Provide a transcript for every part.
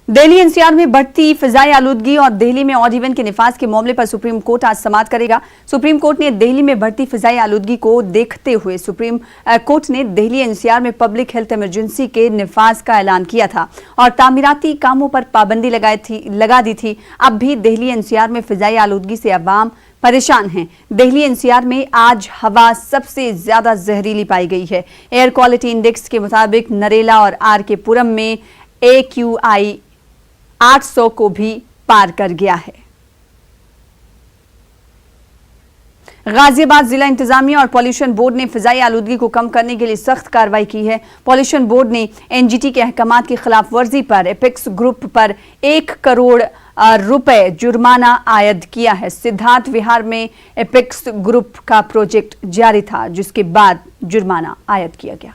Delhi NCR में बढ़ती फिजाई आलूदगी और दिल्ली में ऑड इवन के निफाज के मामले पर सुप्रीम कोर्ट आज समाअत करेगा। सुप्रीम कोर्ट ने दिल्ली में बढ़ती फिजाई आलूदगी को देखते हुए सुप्रीम कोर्ट ने दिल्ली एनसीआर में पब्लिक हेल्थ इमरजेंसी के निफाज का ऐलान किया था और तामीराती कामों पर पाबंदी लगा दी थी। अब भी दिल्ली एनसीआर में फिजाई आलूदगी से अवाम परेशान हैं। दिल्ली एनसीआर में आज हवा सबसे ज्यादा जहरीली पाई गई है। एयर क्वालिटी इंडेक्स के मुताबिक नरेला और आर के पुरम में AQI 800 को भी पार कर गया है। गाजियाबाद जिला इंतजामिया और पॉल्यूशन बोर्ड ने फिजाई आलूदगी को कम करने के लिए सख्त कार्रवाई की है। पॉल्यूशन बोर्ड ने NGT के अहकामात की खिलाफ वर्जी पर एपेक्स ग्रुप पर 1 करोड़ रुपए जुर्माना आयद किया है। सिद्धार्थ विहार में एपेक्स ग्रुप का प्रोजेक्ट जारी था, जिसके बाद जुर्माना आयद किया गया।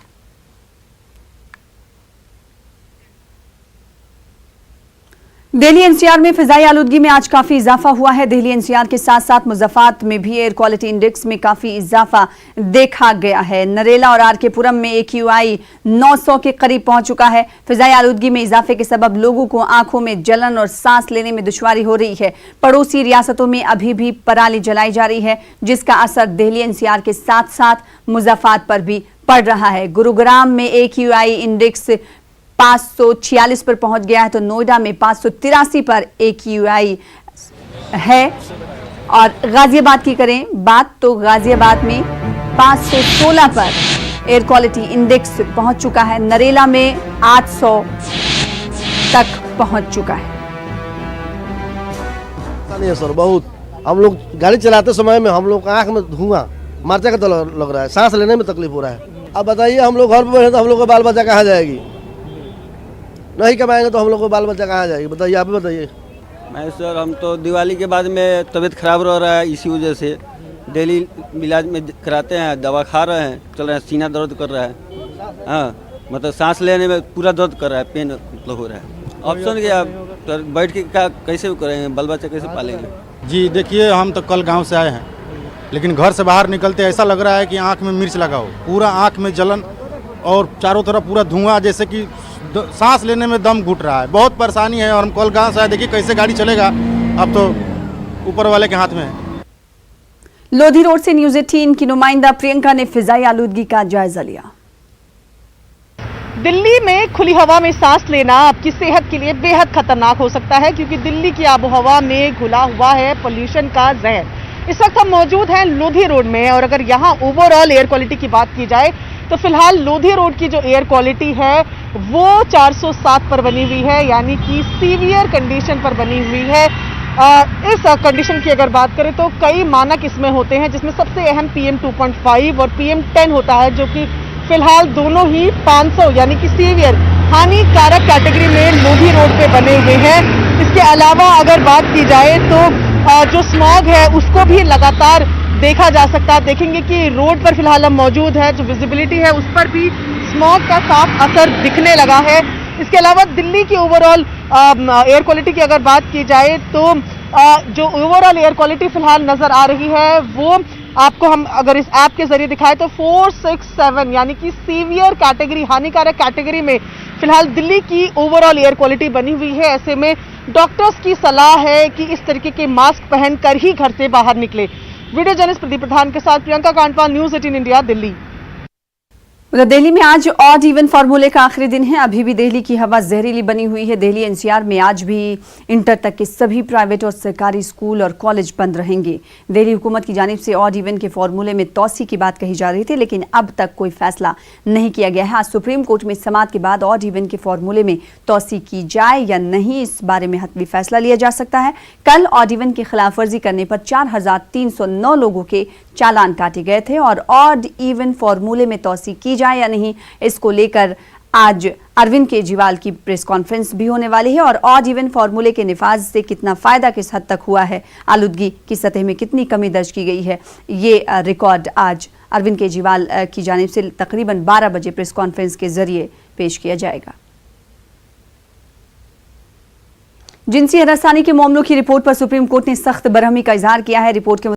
दिल्ली एनसीआर में फिजाई आलूदगी में आज काफी इजाफा हुआ है। दिल्ली एनसीआर के साथ साथ मुजफ्फराबाद में भी एयर क्वालिटी इंडेक्स में काफी इजाफा देखा गया है। नरेला और आर के पुरम में AQI 900 के करीब पहुंच चुका है। फिजाई आलूदगी में इजाफे के सबब लोगों को आंखों में जलन और सांस लेने में दुश्वारी हो रही है। पड़ोसी रियासतों में अभी भी पराली जलाई जा रही है, जिसका असर दिल्ली एनसीआर के साथ साथ मुजफ्फराबाद पर भी पड़ रहा है। गुरुग्राम में AQI इंडेक्स 546 पर पहुंच गया है, तो नोएडा में 583 पर AQI है। और गाजियाबाद की करें बात तो गाजियाबाद में 516 पर एयर क्वालिटी इंडेक्स पहुंच चुका है। नरेला में 800 तक पहुंच चुका है। नहीं सर, बहुत हम लोग गाड़ी चलाते समय में हम लोग आंख में धुआं मारते का लग रहा है, सांस लेने में तकलीफ हो रहा है। अब बताइए, हम लोग घर पर बैठे तो हम लोग का बाल बच्चा कहाँ जाएगी? नहीं कमाएंगे तो हम लोग को बाल बच्चा कहाँ जाएगी? बताइए, आप ही बताइए। मैं सर, हम तो दिवाली के बाद में तबीयत खराब रह रहा है, इसी वजह से डेली इलाज में कराते हैं, दवा खा रहे हैं, चल रहे हैं, सीना दर्द कर रहा है। हाँ, मतलब सांस लेने में पूरा दर्द कर रहा है, पेन मतलब हो रहा है। ऑप्शन क्या सर, बैठ के क्या कैसे करेंगे, बाल बच्चा कैसे पालेंगे? जी देखिए, हम तो कल गाँव से आए हैं, लेकिन घर से बाहर निकलते ऐसा लग रहा है कि आँख में मिर्च लगा हो। पूरा आँख में जलन और चारों तरफ पूरा धुआं, जैसे कि सांस लेने में दम घुट रहा है। बहुत परेशानी है। और हम कल गाँव से आए, देखिए कैसे गाड़ी चलेगा, अब तो ऊपर वाले के हाथ में है। लोधी रोड से न्यूज़ 18 की नुमाइंदा प्रियंका ने फिजाई आलूदगी का जायजा लिया। दिल्ली में खुली हवा में सांस लेना आपकी सेहत के लिए बेहद खतरनाक हो सकता है, क्योंकि दिल्ली की आबोहवा में घुला हुआ है पोल्यूशन का जहर। इस वक्त हम मौजूद हैं लोधी रोड में, और अगर यहाँ ओवरऑल एयर क्वालिटी की बात की जाए तो फिलहाल लोधी रोड की जो एयर क्वालिटी है वो 407 पर बनी हुई है, यानी कि सीवियर कंडीशन पर बनी हुई है। इस कंडीशन की अगर बात करें तो कई मानक इसमें होते हैं, जिसमें सबसे अहम PM 2.5 और PM 10 होता है, जो कि फिलहाल दोनों ही 500 यानी कि सीवियर हानिकारक कैटेगरी में लोधी रोड पे बने हुए हैं। इसके अलावा अगर बात की जाए तो जो स्मॉग है उसको भी लगातार देखा जा सकता है। देखेंगे कि रोड पर फिलहाल हम मौजूद है, जो विजिबिलिटी है उस पर भी स्मॉग का साफ असर दिखने लगा है। इसके अलावा दिल्ली की ओवरऑल एयर क्वालिटी की अगर बात की जाए तो जो ओवरऑल एयर क्वालिटी फिलहाल नजर आ रही है वो आपको हम अगर इस ऐप के जरिए दिखाएं तो 467 यानी कि सीवियर कैटेगरी, हानिकारक कैटेगरी में फिलहाल दिल्ली की ओवरऑल एयर क्वालिटी बनी हुई है। ऐसे में डॉक्टर्स की सलाह है कि इस तरीके के मास्क पहनकर ही घर से बाहर निकले। वीडियो जर्नलिस्ट प्रदीप प्रधान के साथ प्रियंका कांडपाल, न्यूज़ 18 इंडिया, दिल्ली। दिल्ली में आज ऑड इवन फार्मूले का आखिरी दिन है। अभी भी दिल्ली की हवा जहरीली बनी हुई है। दिल्ली एनसीआर में आज भी इंटर तक के सभी प्राइवेट और सरकारी स्कूल और कॉलेज बंद रहेंगे। दिल्ली हुकूमत की जानिब से ऑड इवन के फार्मूले में तौसी की बात कही जा रही थी, लेकिन अब तक कोई फैसला नहीं किया गया है। आज सुप्रीम कोर्ट में समाअत के बाद ऑड इवन के फार्मूले में तौसी की जाए या नहीं, इस बारे में हतमी फैसला लिया जा सकता है। कल ऑड इवन की खिलाफ वर्जी करने पर 4309 लोगों के चालान काटे गए थे और ऑड इवन फार्मूले में तौसी की जाए या नहीं, इसको लेकर आज अरविंद केजरीवाल की प्रेस कॉन्फ्रेंस भी होने वाली है। और ऑड इवन फार्मूले के निफाज से कितना फायदा किस हद तक हुआ है, आलूदगी की सतह में कितनी कमी दर्ज की गई है, ये रिकॉर्ड आज अरविंद केजरीवाल की जानिब से तकरीबन 12 बजे प्रेस कॉन्फ्रेंस के जरिए पेश किया जाएगा। जिनसी हरासानी के मामलों की रिपोर्ट पर सुप्रीम कोर्ट ने सख्त बरहमी का इजहार किया है। रिपोर्ट के